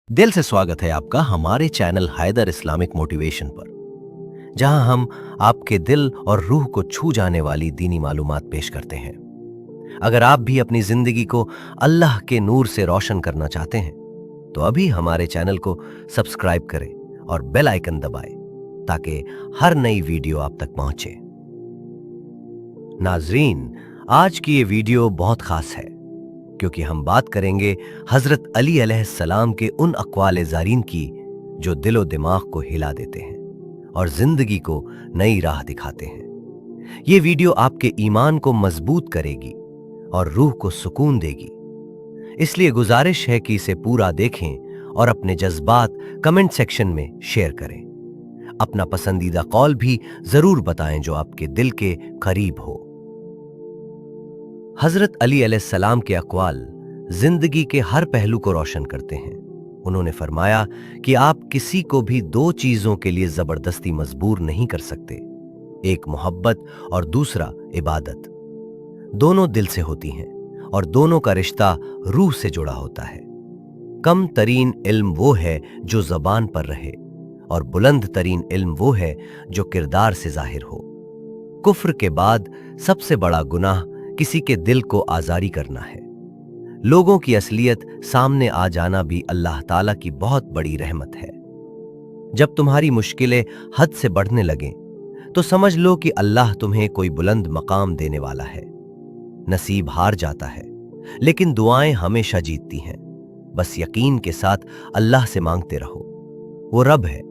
दिल से स्वागत है आपका हमारे चैनल हैदर इस्लामिक मोटिवेशन पर, जहां हम आपके दिल और रूह को छू जाने वाली दीनी मालूमात पेश करते हैं। अगर आप भी अपनी जिंदगी को अल्लाह के नूर से रोशन करना चाहते हैं तो अभी हमारे चैनल को सब्सक्राइब करें और बेल आइकन दबाएं ताकि हर नई वीडियो आप तक पहुंचे। नाजरीन, आज की ये वीडियो बहुत खास है क्योंकि हम बात करेंगे हजरत अली अलैहिस्सलाम के उन अक़वाल ज़ारीन की जो दिलो दिमाग को हिला देते हैं और जिंदगी को नई राह दिखाते हैं। ये वीडियो आपके ईमान को मजबूत करेगी और रूह को सुकून देगी, इसलिए गुजारिश है कि इसे पूरा देखें और अपने जज्बात कमेंट सेक्शन में शेयर करें। अपना पसंदीदा कौल भी जरूर बताएं जो आपके दिल के करीब हो। हजरत अली अलैहिस्सलाम के अक़वाल जिंदगी के हर पहलू को रोशन करते हैं। उन्होंने फरमाया कि आप किसी को भी दो चीजों के लिए जबरदस्ती मजबूर नहीं कर सकते, एक मोहब्बत और दूसरा इबादत। दोनों दिल से होती हैं और दोनों का रिश्ता रूह से जुड़ा होता है। कम तरीन इल्म वो है जो जबान पर रहे और बुलंद तरीन इल्म वो है जो किरदार से जाहिर हो। कुफ्र के बाद सबसे बड़ा गुनाह किसी के दिल को आजारी करना है। लोगों की असलियत सामने आ जाना भी अल्लाह ताला की बहुत बड़ी रहमत है। जब तुम्हारी मुश्किलें हद से बढ़ने लगें तो समझ लो कि अल्लाह तुम्हें कोई बुलंद मकाम देने वाला है। नसीब हार जाता है लेकिन दुआएं हमेशा जीतती हैं। बस यकीन के साथ अल्लाह से मांगते रहो। वो रब है,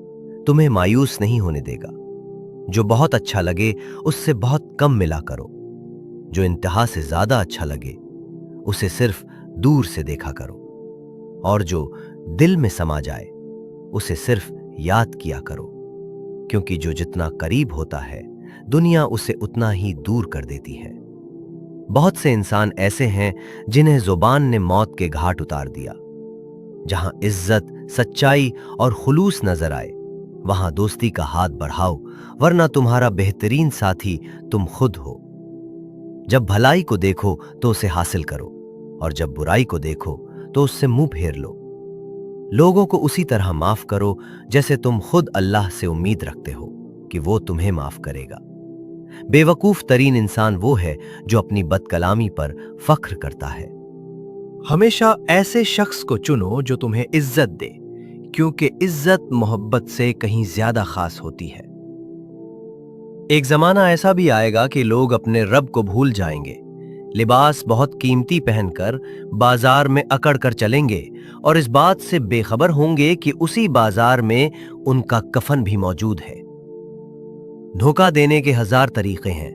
तुम्हें मायूस नहीं होने देगा। जो बहुत अच्छा लगे उससे बहुत कम मिला करो, जो इंतहा से ज्यादा अच्छा लगे उसे सिर्फ दूर से देखा करो, और जो दिल में समा जाए उसे सिर्फ याद किया करो, क्योंकि जो जितना करीब होता है दुनिया उसे उतना ही दूर कर देती है। बहुत से इंसान ऐसे हैं जिन्हें जुबान ने मौत के घाट उतार दिया। जहां इज्जत, सच्चाई और खुलूस नजर आए वहां दोस्ती का हाथ बढ़ाओ, वरना तुम्हारा बेहतरीन साथी तुम खुद हो। जब भलाई को देखो तो उसे हासिल करो और जब बुराई को देखो तो उससे मुंह फेर लो। लोगों को उसी तरह माफ करो जैसे तुम खुद अल्लाह से उम्मीद रखते हो कि वो तुम्हें माफ करेगा। बेवकूफ तरीन इंसान वो है जो अपनी बदकलामी पर फख्र करता है। हमेशा ऐसे शख्स को चुनो जो तुम्हें इज्जत दे, क्योंकि इज्जत मोहब्बत से कहीं ज्यादा खास होती है। एक जमाना ऐसा भी आएगा कि लोग अपने रब को भूल जाएंगे, लिबास बहुत कीमती पहनकर बाजार में अकड़ कर चलेंगे और इस बात से बेखबर होंगे कि उसी बाजार में उनका कफन भी मौजूद है। धोखा देने के 1000 तरीके हैं,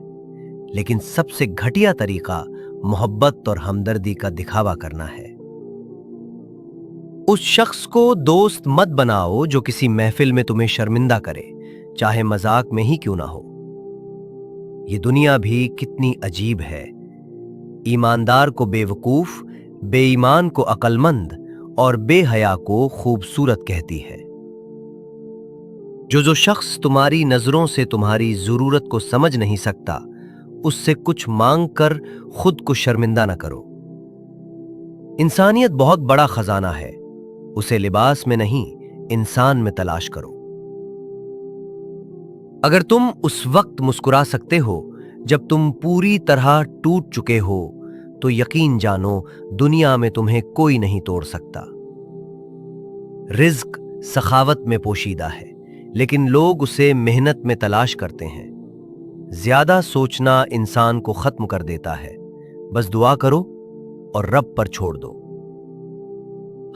लेकिन सबसे घटिया तरीका मोहब्बत और हमदर्दी का दिखावा करना है। उस शख्स को दोस्त मत बनाओ जो किसी महफिल में तुम्हें शर्मिंदा करे, चाहे मजाक में ही क्यों ना हो। ये दुनिया भी कितनी अजीब है। ईमानदार को बेवकूफ, बेईमान को अक्लमंद और बेहया को खूबसूरत कहती है। जो शख्स तुम्हारी नजरों से तुम्हारी जरूरत को समझ नहीं सकता, उससे कुछ मांग कर खुद को शर्मिंदा न करो। इंसानियत बहुत बड़ा खजाना है, उसे लिबास में नहीं इंसान में तलाश करो। अगर तुम उस वक्त मुस्कुरा सकते हो जब तुम पूरी तरह टूट चुके हो, तो यकीन जानो दुनिया में तुम्हें कोई नहीं तोड़ सकता। रिज्क सखावत में पोशीदा है, लेकिन लोग उसे मेहनत में तलाश करते हैं। ज्यादा सोचना इंसान को खत्म कर देता है। बस दुआ करो और रब पर छोड़ दो।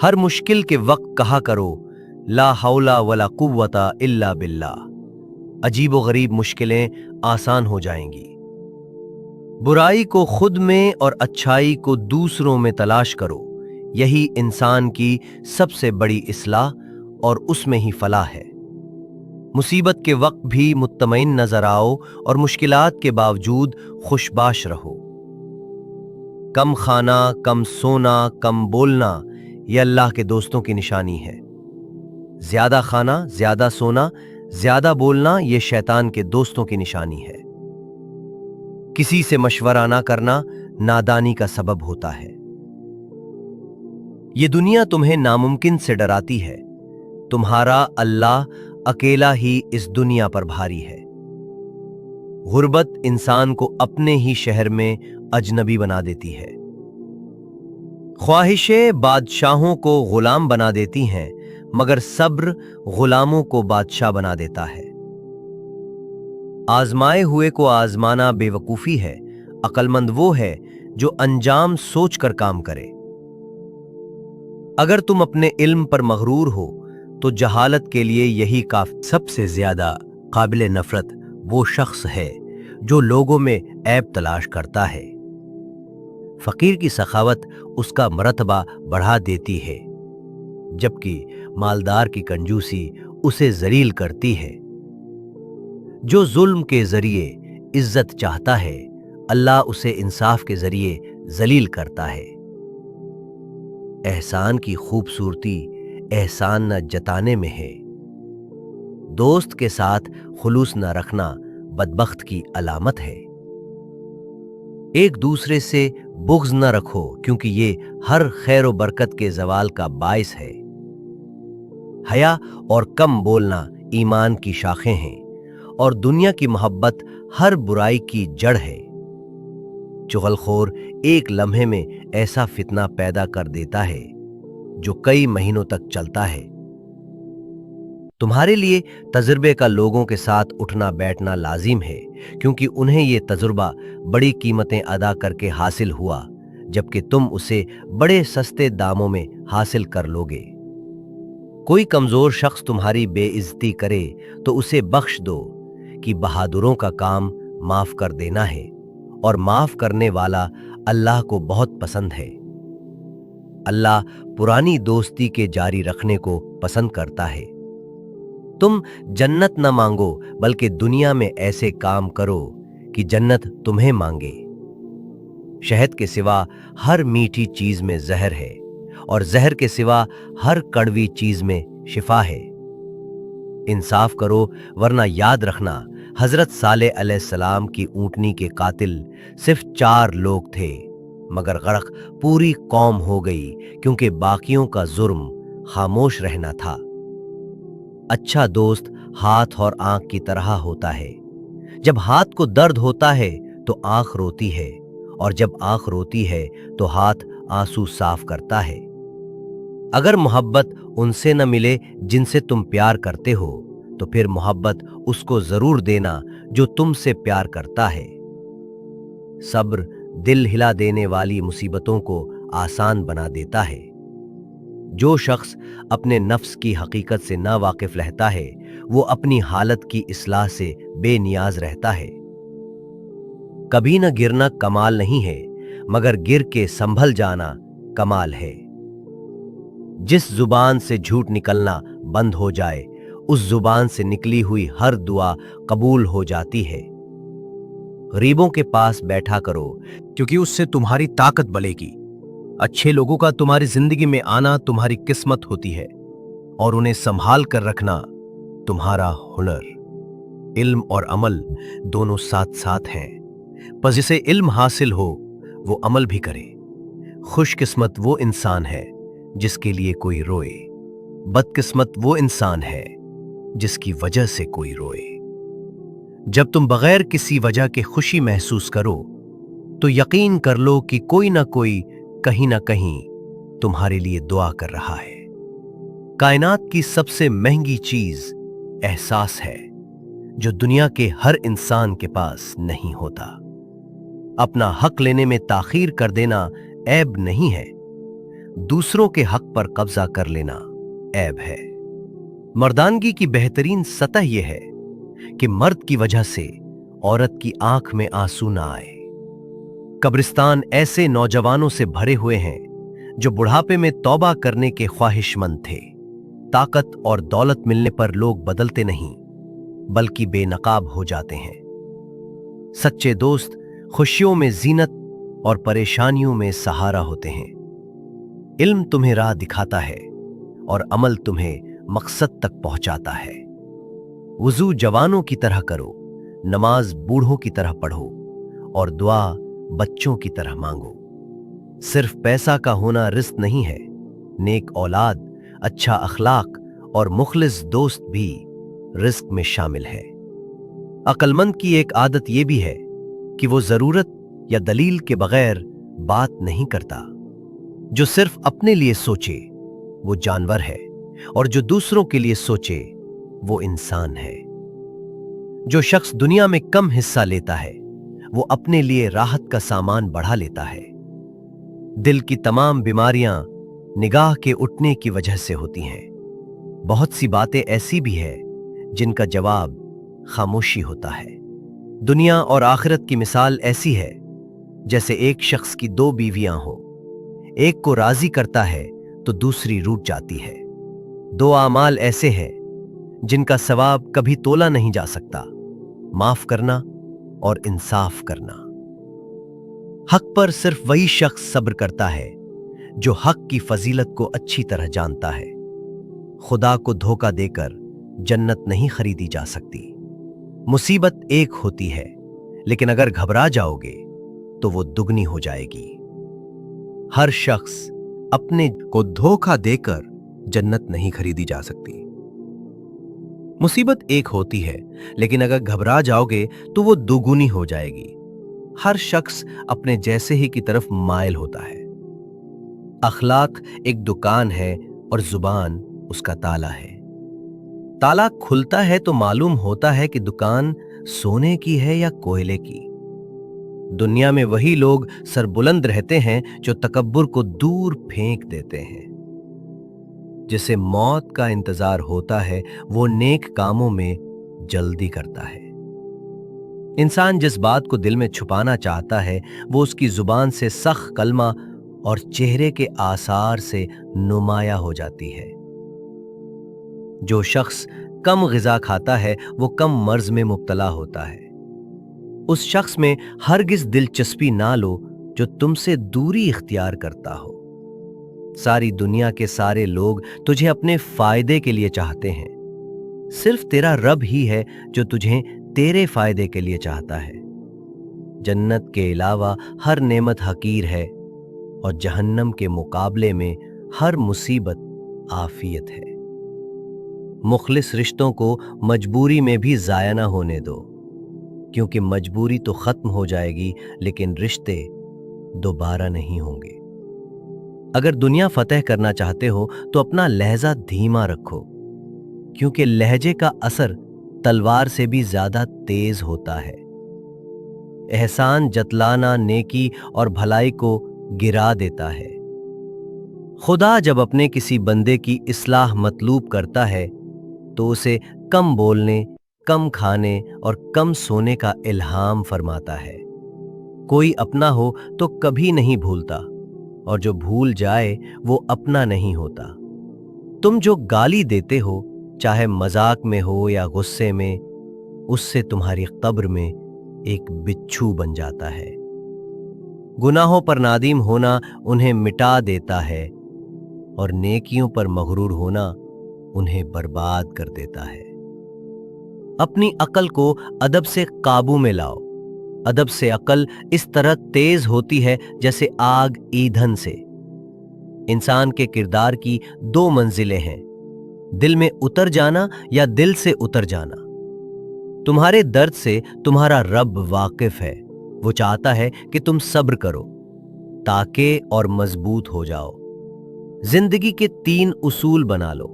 हर मुश्किल के वक्त कहा करो, ला हौला वला कुव्वता इल्ला बिल्लाह। अजीबो गरीब मुश्किलें आसान हो जाएंगी। बुराई को खुद में और अच्छाई को दूसरों में तलाश करो। यही इंसान की सबसे बड़ी इस्लाह और उसमें ही फलाह है। मुसीबत के वक्त भी मुत्तमईन नजर आओ और मुश्किलात के बावजूद खुशबाश रहो। कम खाना, कम सोना, कम बोलना यह अल्लाह के दोस्तों की निशानी है। ज्यादा खाना, ज्यादा सोना, ज्यादा बोलना ये शैतान के दोस्तों की निशानी है। किसी से मशवरा ना करना नादानी का सबब होता है। ये दुनिया तुम्हें नामुमकिन से डराती है। तुम्हारा अल्लाह अकेला ही इस दुनिया पर भारी है। गुर्बत इंसान को अपने ही शहर में अजनबी बना देती है। ख्वाहिशें बादशाहों को गुलाम बना देती हैं, मगर सब्र गुलामों को बादशाह बना देता है। आजमाए हुए को आजमाना बेवकूफी है। अक्लमंद वो है जो अंजाम सोचकर काम करे। अगर तुम अपने इल्म पर मगरूर हो तो जहालत के लिए यही काफी। सबसे ज्यादा काबिल नफरत वो शख्स है जो लोगों में ऐब तलाश करता है। फकीर की सखावत उसका मरतबा बढ़ा देती है, जबकि मालदार की कंजूसी उसे जलील करती है। जो जुल्म के जरिए इज्जत चाहता है, अल्लाह उसे इंसाफ के जरिए जलील करता है। एहसान की खूबसूरती एहसान न जताने में है। दोस्त के साथ खुलूस न रखना बदबख्त की अलामत है। एक दूसरे से बुग़्ज़ न रखो, क्योंकि ये हर खैर व बरकत के जवाल का बाइस है। हया और कम बोलना ईमान की शाखें हैं, और दुनिया की मोहब्बत हर बुराई की जड़ है। चुगलखोर एक लम्हे में ऐसा फितना पैदा कर देता है जो कई महीनों तक चलता है। तुम्हारे लिए तजुर्बे का लोगों के साथ उठना बैठना लाजिम है, क्योंकि उन्हें यह तजुर्बा बड़ी कीमतें अदा करके हासिल हुआ, जबकि तुम उसे बड़े सस्ते दामों में हासिल कर लोगे। कोई कमजोर शख्स तुम्हारी बेइज्जती करे तो उसे बख्श दो, कि बहादुरों का काम माफ कर देना है, और माफ करने वाला अल्लाह को बहुत पसंद है। अल्लाह पुरानी दोस्ती के जारी रखने को पसंद करता है। तुम जन्नत न मांगो, बल्कि दुनिया में ऐसे काम करो कि जन्नत तुम्हें मांगे। शहद के सिवा हर मीठी चीज में जहर है, और जहर के सिवा हर कड़वी चीज में शिफा है। इंसाफ करो, वरना याद रखना हजरत सालेह अलैहिस्सलाम की ऊंटनी के कातिल सिर्फ 4 लोग थे, मगर गरक पूरी कौम हो गई, क्योंकि बाकियों का जुर्म खामोश रहना था। अच्छा दोस्त हाथ और आंख की तरह होता है। जब हाथ को दर्द होता है तो आंख रोती है, और जब आंख रोती है तो हाथ आंसू साफ करता है। अगर मोहब्बत उनसे न मिले जिनसे तुम प्यार करते हो, तो फिर मोहब्बत उसको जरूर देना जो तुमसे प्यार करता है। सब्र दिल हिला देने वाली मुसीबतों को आसान बना देता है। जो शख्स अपने नफ्स की हकीकत से ना वाकिफ रहता है, वो अपनी हालत की इस्लाह से बेनियाज रहता है। कभी न गिरना कमाल नहीं है, मगर गिर के संभल जाना कमाल है। जिस जुबान से झूठ निकलना बंद हो जाए, उस जुबान से निकली हुई हर दुआ कबूल हो जाती है। गरीबों के पास बैठा करो, क्योंकि उससे तुम्हारी ताकत बढ़ेगी। अच्छे लोगों का तुम्हारी जिंदगी में आना तुम्हारी किस्मत होती है, और उन्हें संभाल कर रखना तुम्हारा हुनर। इल्म और अमल दोनों साथ साथ हैं, पर जिसे इल्म हासिल हो वो अमल भी करे। खुशकिस्मत वो इंसान है जिसके लिए कोई रोए, बदकिस्मत वो इंसान है जिसकी वजह से कोई रोए। जब तुम बगैर किसी वजह के खुशी महसूस करो, तो यकीन कर लो कि कोई ना कोई कहीं ना कहीं तुम्हारे लिए दुआ कर रहा है। कायनात की सबसे महंगी चीज एहसास है, जो दुनिया के हर इंसान के पास नहीं होता। अपना हक लेने में ताखीर कर देना ऐब नहीं है, दूसरों के हक पर कब्जा कर लेना ऐब है। मर्दानगी की बेहतरीन सतह यह है कि मर्द की वजह से औरत की आंख में आंसू ना आए। कब्रिस्तान ऐसे नौजवानों से भरे हुए हैं जो बुढ़ापे में तौबा करने के ख्वाहिशमंद थे। ताकत और दौलत मिलने पर लोग बदलते नहीं, बल्कि बेनकाब हो जाते हैं। सच्चे दोस्त खुशियों में जीनत और परेशानियों में सहारा होते हैं। इल्म तुम्हें राह दिखाता है और अमल तुम्हें मकसद तक पहुंचाता है। वुजू जवानों की तरह करो, नमाज बूढ़ों की तरह पढ़ो, और दुआ बच्चों की तरह मांगो। सिर्फ पैसा का होना रिस्क नहीं है, नेक औलाद, अच्छा अखलाक और मुखलिस दोस्त भी रिस्क में शामिल है। अक्लमंद की एक आदत यह भी है कि वो जरूरत या दलील के बगैर बात नहीं करता। जो सिर्फ अपने लिए सोचे वो जानवर है, और जो दूसरों के लिए सोचे वो इंसान है। जो शख्स दुनिया में कम हिस्सा लेता है वो अपने लिए राहत का सामान बढ़ा लेता है। दिल की तमाम बीमारियां निगाह के उठने की वजह से होती हैं। बहुत सी बातें ऐसी भी है जिनका जवाब खामोशी होता है। दुनिया और आखिरत की मिसाल ऐसी है जैसे एक शख्स की दो बीवियां हो, एक को राजी करता है तो दूसरी रूठ जाती है। दो आमाल ऐसे हैं जिनका सवाब कभी तोला नहीं जा सकता, माफ करना और इंसाफ करना। हक पर सिर्फ वही शख्स सब्र करता है जो हक की फजीलत को अच्छी तरह जानता है। खुदा को धोखा देकर जन्नत नहीं खरीदी जा सकती। मुसीबत एक होती है, लेकिन अगर घबरा जाओगे तो वो दुगनी हो जाएगी। हर शख्स अपने को धोखा देकर जन्नत नहीं खरीदी जा सकती। मुसीबत एक होती है, लेकिन अगर घबरा जाओगे तो वो दुगुनी हो जाएगी। हर शख्स अपने जैसे ही की तरफ माइल होता है। अखलाक एक दुकान है और जुबान उसका ताला है। ताला खुलता है तो मालूम होता है कि दुकान सोने की है या कोयले की। दुनिया में वही लोग सरबुलंद रहते हैं जो तकब्बुर को दूर फेंक देते हैं। जिसे मौत का इंतजार होता है वो नेक कामों में जल्दी करता है। इंसान जिस बात को दिल में छुपाना चाहता है वो उसकी जुबान से सख्त कलमा और चेहरे के आसार से नुमाया हो जाती है। जो शख्स कम ग़िज़ा खाता है वो कम मर्ज में मुब्तला होता है। उस शख्स में हरगिज दिलचस्पी ना लो जो तुमसे दूरी इख्तियार करता हो। सारी दुनिया के सारे लोग तुझे अपने फायदे के लिए चाहते हैं। सिर्फ तेरा रब ही है जो तुझे तेरे फायदे के लिए चाहता है। जन्नत के अलावा हर नेमत हकीर है और जहन्नम के मुकाबले में हर मुसीबत आफियत है। मुखलिस रिश्तों को मजबूरी में भी जाया ना होने दो, क्योंकि मजबूरी तो खत्म हो जाएगी लेकिन रिश्ते दोबारा नहीं होंगे। अगर दुनिया फतेह करना चाहते हो तो अपना लहजा धीमा रखो, क्योंकि लहजे का असर तलवार से भी ज्यादा तेज होता है। एहसान जतलाना नेकी और भलाई को गिरा देता है। खुदा जब अपने किसी बंदे की इस्लाह मतलूब करता है तो उसे कम बोलने, कम खाने और कम सोने का इल्हाम फरमाता है। कोई अपना हो तो कभी नहीं भूलता, और जो भूल जाए वो अपना नहीं होता। तुम जो गाली देते हो, चाहे मजाक में हो या गुस्से में, उससे तुम्हारी कब्र में एक बिच्छू बन जाता है। गुनाहों पर नादीम होना उन्हें मिटा देता है और नेकियों पर मगरूर होना उन्हें बर्बाद कर देता है। अपनी अकल को अदब से काबू में लाओ। अदब से अकल इस तरह तेज होती है जैसे आग ईंधन से। इंसान के किरदार की दो मंजिलें हैं, दिल में उतर जाना या दिल से उतर जाना। तुम्हारे दर्द से तुम्हारा रब वाकिफ है। वो चाहता है कि तुम सब्र करो ताकि और मजबूत हो जाओ। जिंदगी के 3 उसूल बना लो।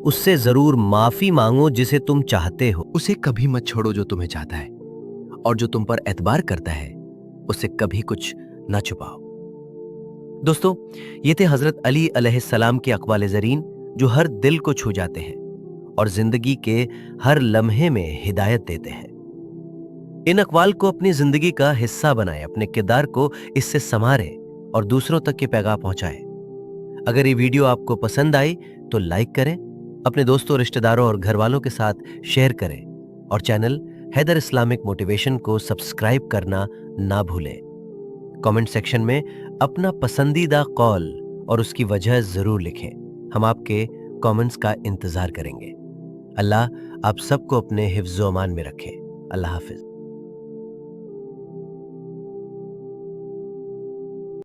उससे जरूर माफी मांगो जिसे तुम चाहते हो। उसे कभी मत छोड़ो जो तुम्हें चाहता है, और जो तुम पर एतबार करता है उससे कभी कुछ ना छुपाओ। दोस्तों, ये थे हजरत अली अलैहिस्सलाम के अक़वाल ज़रीन जो हर दिल को छू जाते हैं और जिंदगी के हर लम्हे में हिदायत देते हैं। इन अक़वाल को अपनी जिंदगी का हिस्सा बनाएं, अपने किरदार को इससे संवारें और दूसरों तक के पैगाम पहुंचाएं। अगर ये वीडियो आपको पसंद आई तो लाइक करें, अपने दोस्तों, रिश्तेदारों और घर वालों के साथ शेयर करें और चैनल हैदर इस्लामिक मोटिवेशन को सब्सक्राइब करना ना भूलें। कमेंट सेक्शन में अपना पसंदीदा कौल और उसकी वजह जरूर लिखें। हम आपके कमेंट्स का इंतजार करेंगे। अल्लाह आप सबको अपने हिफ्ज़-ओ-अमान में रखे। अल्लाह हाफिज।